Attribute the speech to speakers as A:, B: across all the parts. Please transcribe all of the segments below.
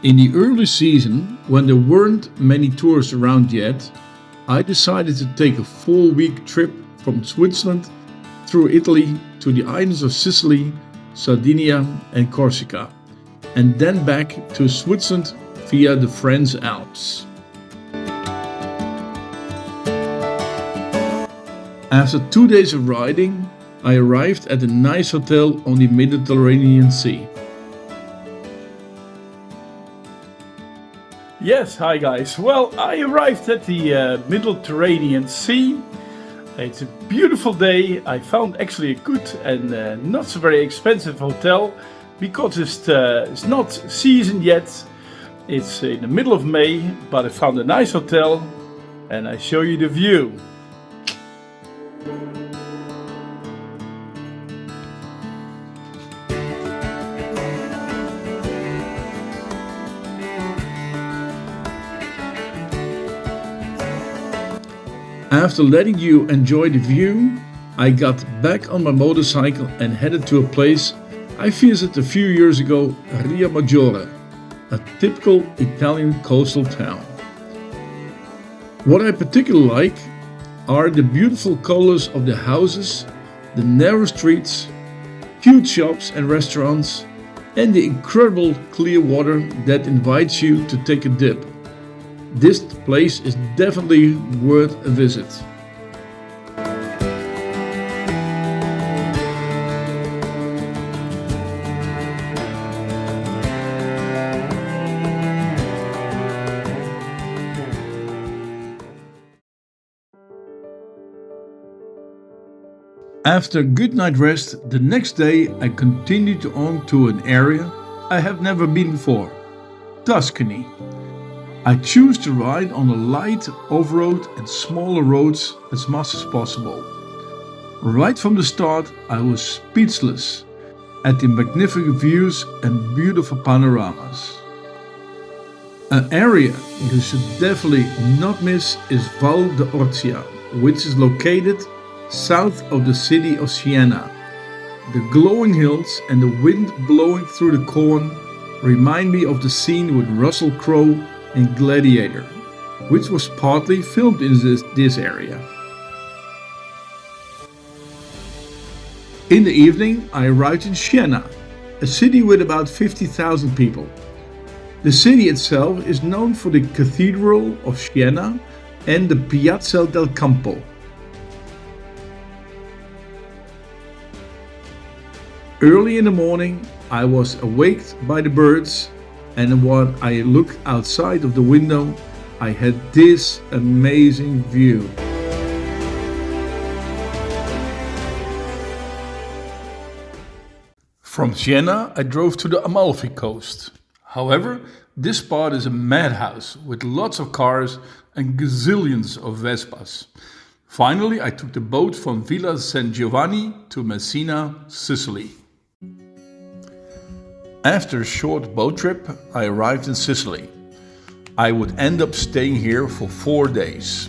A: In the early season, when there weren't many tourists around yet, I decided to take a full-week trip from Switzerland through Italy to the islands of Sicily, Sardinia and Corsica, and then back to Switzerland via the French Alps. After 2 days of riding, I arrived at a nice hotel on the Mediterranean Sea.
B: Yes, hi guys. Well, I arrived at the Mediterranean Sea. It's a beautiful day. I found actually a good and not so very expensive hotel because it's not season yet. It's in the middle of May, but I found a nice hotel and I show you the view.
A: After letting you enjoy the view, I got back on my motorcycle and headed to a place I visited a few years ago, Rio Maggiore, a typical Italian coastal town. What I particularly like are the beautiful colors of the houses, the narrow streets, huge shops and restaurants, and the incredible clear water that invites you to take a dip. This place is definitely worth a visit. After a good night rest, the next day I continued on to an area I have never been before, Tuscany. I choose to ride on a light off-road and smaller roads as much as possible. Right from the start, I was speechless at the magnificent views and beautiful panoramas. An area you should definitely not miss is Val d'Orcia, which is located south of the city of Siena. The glowing hills and the wind blowing through the corn remind me of the scene with Russell Crowe in Gladiator, which was partly filmed in this area. In the evening, I arrived in Siena, a city with about 50,000 people. The city itself is known for the Cathedral of Siena and the Piazza del Campo. Early in the morning, I was awaked by the birds, and when I looked outside of the window, I had this amazing view. From Siena, I drove to the Amalfi Coast. However, this part is a madhouse with lots of cars and gazillions of Vespas. Finally, I took the boat from Villa San Giovanni to Messina, Sicily. After a short boat trip, I arrived in Sicily. I would end up staying here for 4 days.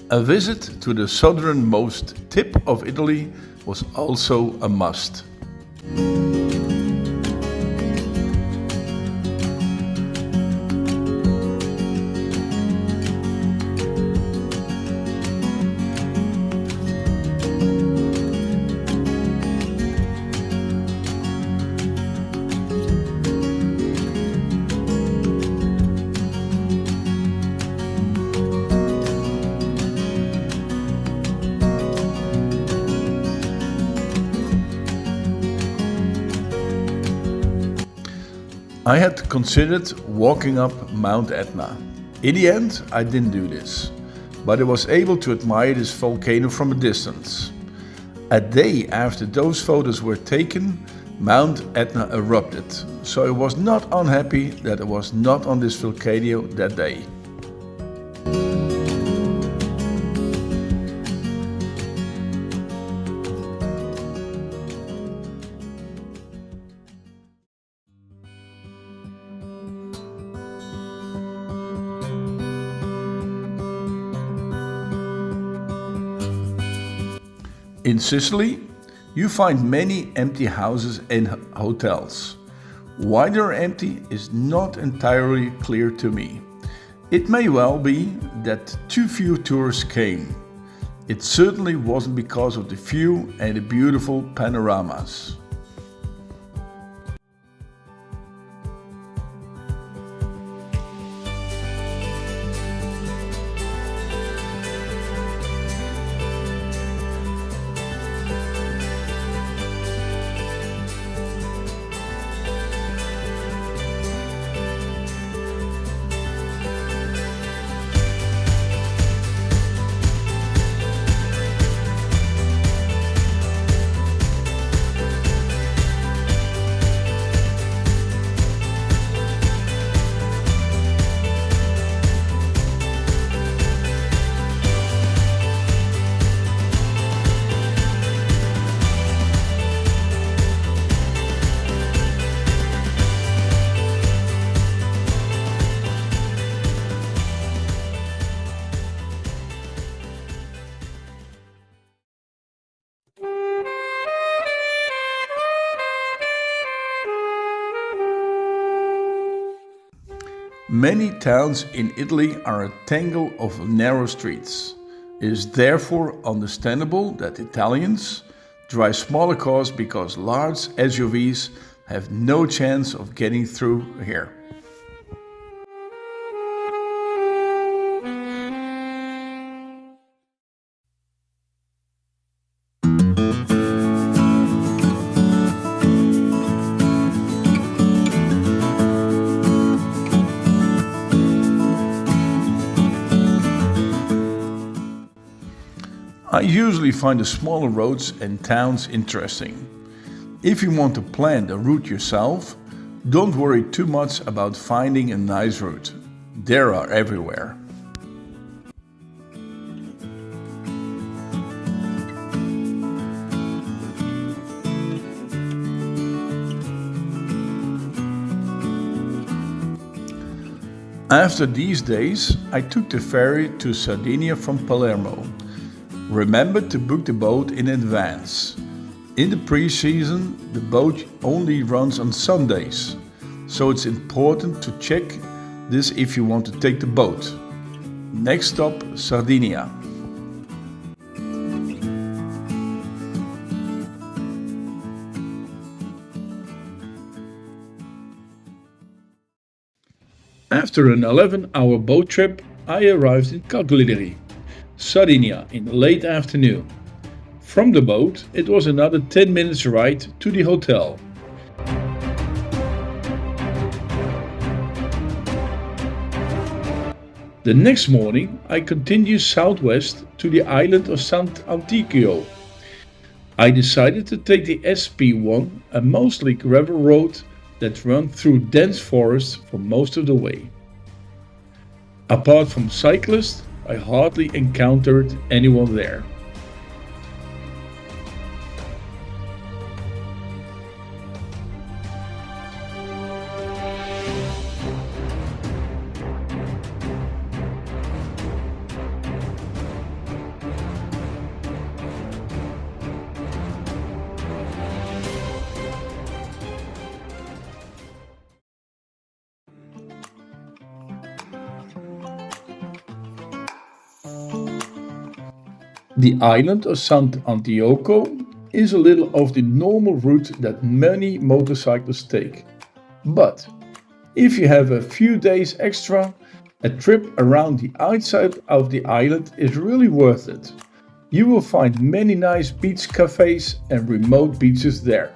A: A visit to the southernmost tip of Italy was also a must. I had considered walking up Mount Etna. In the end, I didn't do this, but I was able to admire this volcano from a distance. A day after those photos were taken, Mount Etna erupted, so I was not unhappy that I was not on this volcano that day. In Sicily, you find many empty houses and hotels. Why they are empty is not entirely clear to me. It may well be that too few tourists came. It certainly wasn't because of the view and the beautiful panoramas. Many towns in Italy are a tangle of narrow streets. It is therefore understandable that Italians drive smaller cars because large SUVs have no chance of getting through here. I usually find the smaller roads and towns interesting. If you want to plan the route yourself, don't worry too much about finding a nice route. They are everywhere. After these days, I took the ferry to Sardinia from Palermo. Remember to book the boat in advance. In the pre-season, the boat only runs on Sundays, so it's important to check this if you want to take the boat. Next stop, Sardinia. After an 11-hour boat trip, I arrived in Cagliari, Sardinia, in the late afternoon. From the boat, it was another 10 minutes ride to the hotel. The next morning, I continued southwest to the island of Sant'Antioco. I decided to take the SP1, a mostly gravel road that runs through dense forests for most of the way. Apart from cyclists, I hardly encountered anyone there. The island of Sant'Antioco is a little off the normal route that many motorcyclists take. But if you have a few days extra, a trip around the outside of the island is really worth it. You will find many nice beach cafes and remote beaches there.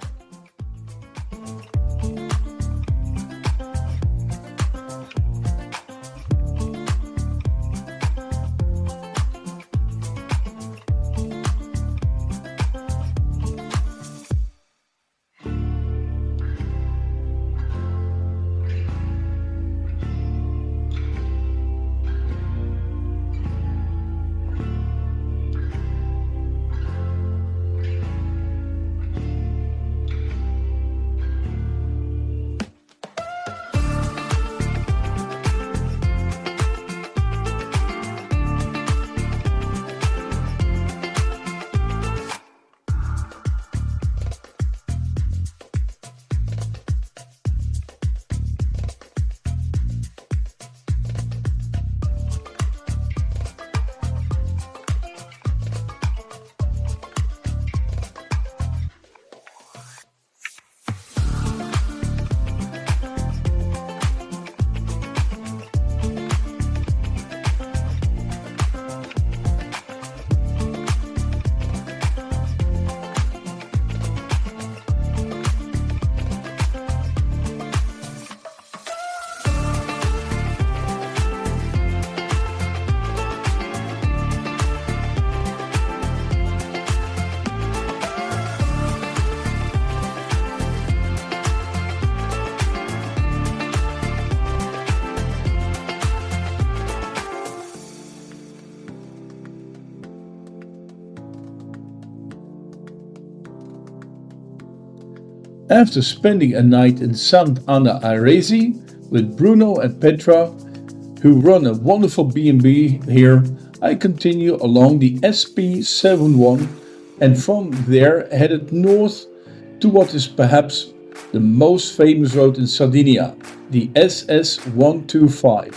A: After spending a night in Sant'Anna Aresi with Bruno and Petra, who run a wonderful B&B here, I continue along the SP71 and from there headed north to what is perhaps the most famous road in Sardinia, the SS125.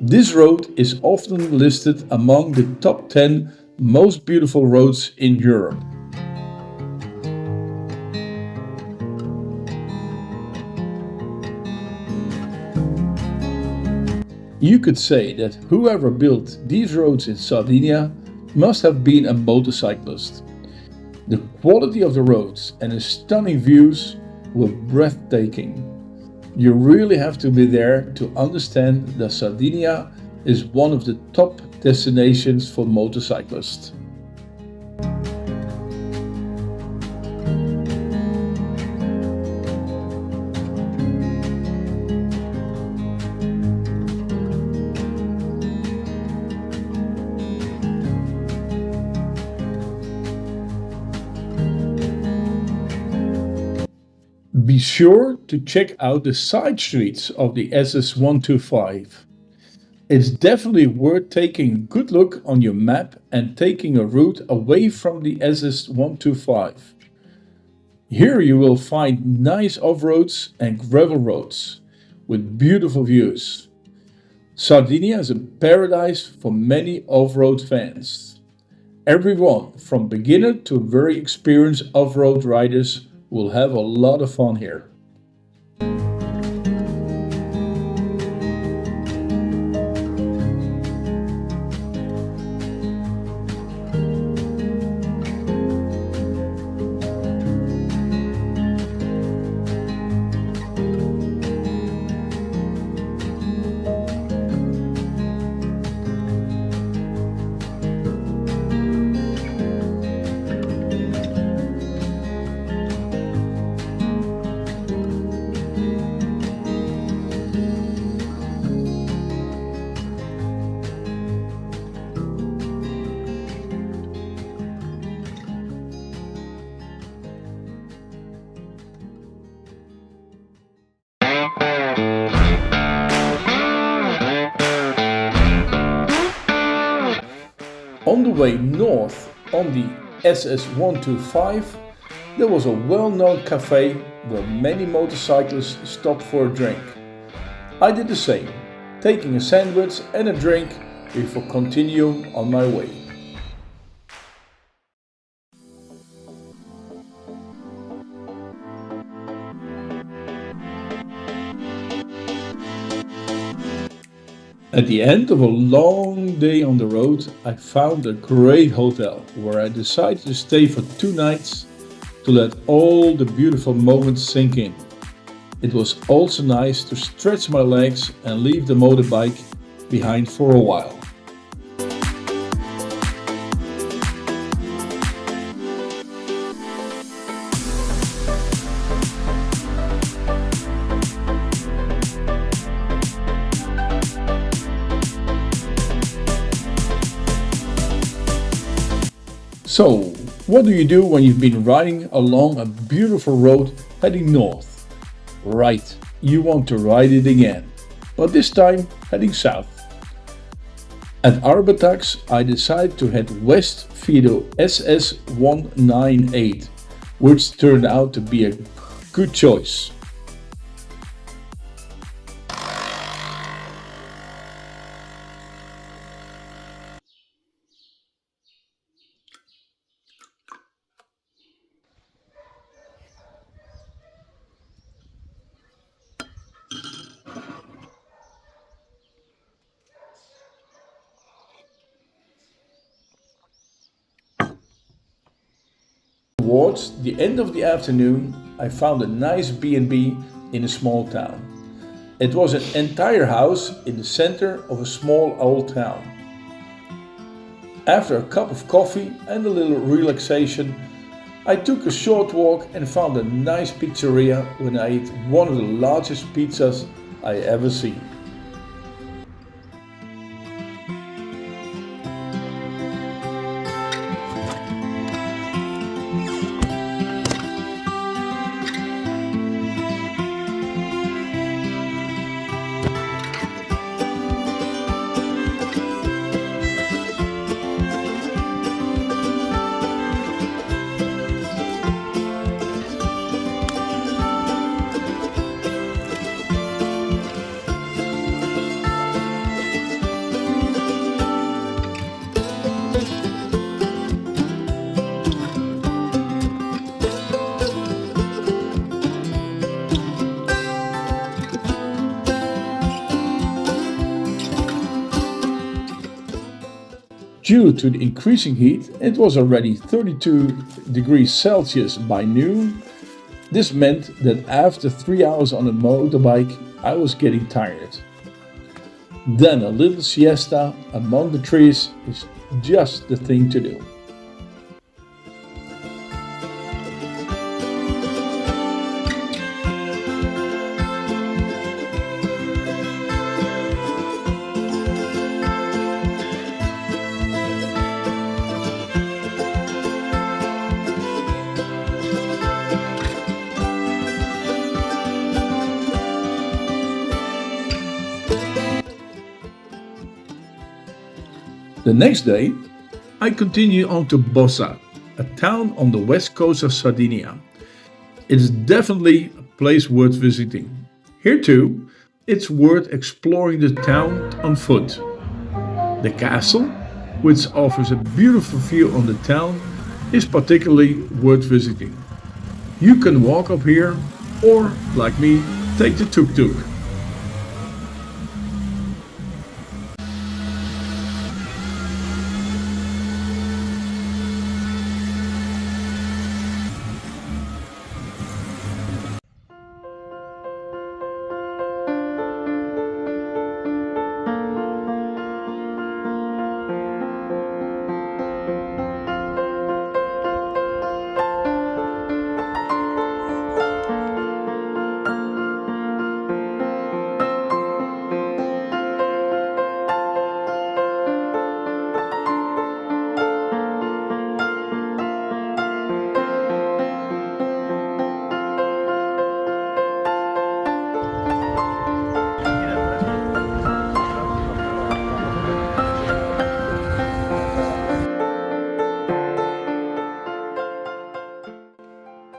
A: This road is often listed among the top 10 most beautiful roads in Europe. You could say that whoever built these roads in Sardinia must have been a motorcyclist. The quality of the roads and the stunning views were breathtaking. You really have to be there to understand that Sardinia is one of the top destinations for motorcyclists. Be sure to check out the side streets of the SS125. It's definitely worth taking a good look on your map and taking a route away from the SS125. Here you will find nice off-roads and gravel roads with beautiful views. Sardinia is a paradise for many off-road fans. Everyone from beginner to very experienced off-road riders will have a lot of fun here. On the way north on the SS125, there was a well-known cafe where many motorcyclists stopped for a drink. I did the same, taking a sandwich and a drink before continuing on my way. At the end of a long day on the road, I found a great hotel where I decided to stay for 2 nights to let all the beautiful moments sink in. It was also nice to stretch my legs and leave the motorbike behind for a while. So, what do you do when you've been riding along a beautiful road heading north? Right, you want to ride it again, but this time heading south. At Arbatax, I decided to head west via the SS198, which turned out to be a good choice. Towards the end of the afternoon, I found a nice B&B in a small town. It was an entire house in the center of a small old town. After a cup of coffee and a little relaxation, I took a short walk and found a nice pizzeria when I ate one of the largest pizzas I ever seen. Due to the increasing heat, it was already 32 degrees Celsius by noon. This meant that after 3 hours on a motorbike, I was getting tired. Then a little siesta among the trees is just the thing to do. The next day, I continue on to Bossa, a town on the west coast of Sardinia. It is definitely a place worth visiting. Here too, it's worth exploring the town on foot. The castle, which offers a beautiful view on the town, is particularly worth visiting. You can walk up here or, like me, take the tuk-tuk.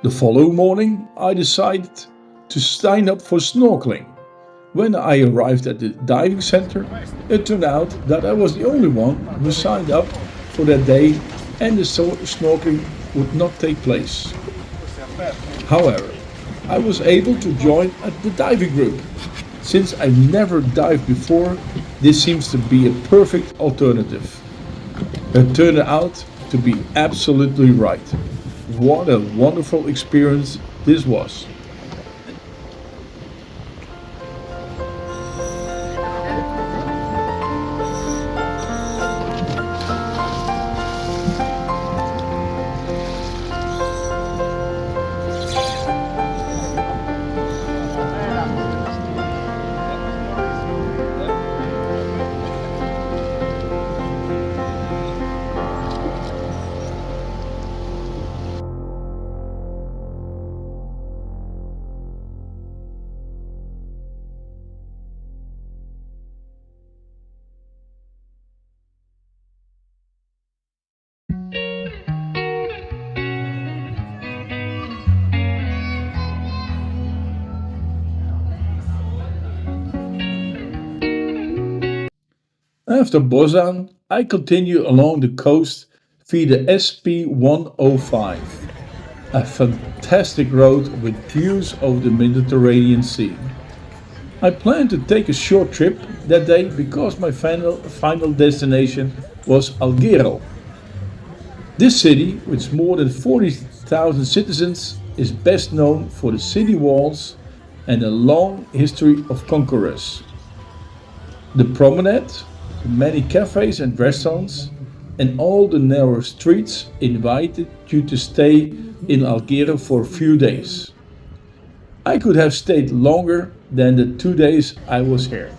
A: The following morning, I decided to sign up for snorkeling. When I arrived at the diving center, it turned out that I was the only one who signed up for that day and the snorkeling would not take place. However, I was able to join at the diving group. Since I never dived before, this seems to be a perfect alternative. It turned out to be absolutely right. What a wonderful experience this was. After Bozan, I continue along the coast via the SP105, a fantastic road with views over the Mediterranean Sea. I planned to take a short trip that day because my final destination was Alghero. This city, with more than 40,000 citizens, is best known for the city walls and a long history of conquerors. The promenade, the many cafes and restaurants, and all the narrow streets invited you to stay in Alghero for a few days. I could have stayed longer than the 2 days I was here.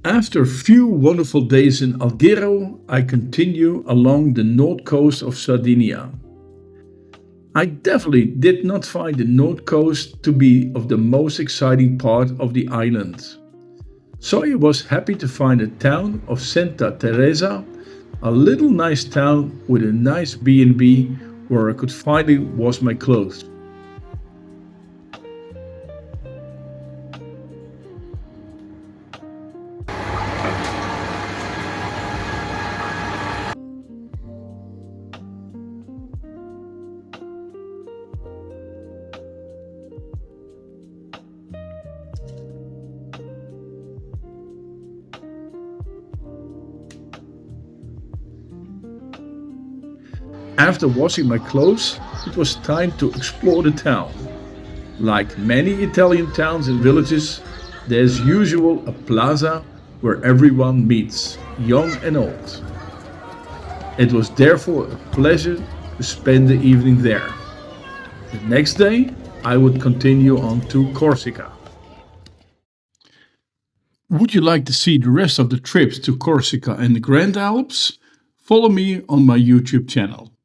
A: After a few wonderful days in Alghero, I continue along the north coast of Sardinia. I definitely did not find the north coast to be of the most exciting part of the island. So I was happy to find the town of Santa Teresa, a little nice town with a nice B&B where I could finally wash my clothes. After washing my clothes, it was time to explore the town. Like many Italian towns and villages, there's usually a plaza where everyone meets, young and old. It was therefore a pleasure to spend the evening there. The next day, I would continue on to Corsica. Would you like to see the rest of the trips to Corsica and the Grand Alps? Follow me on my YouTube channel.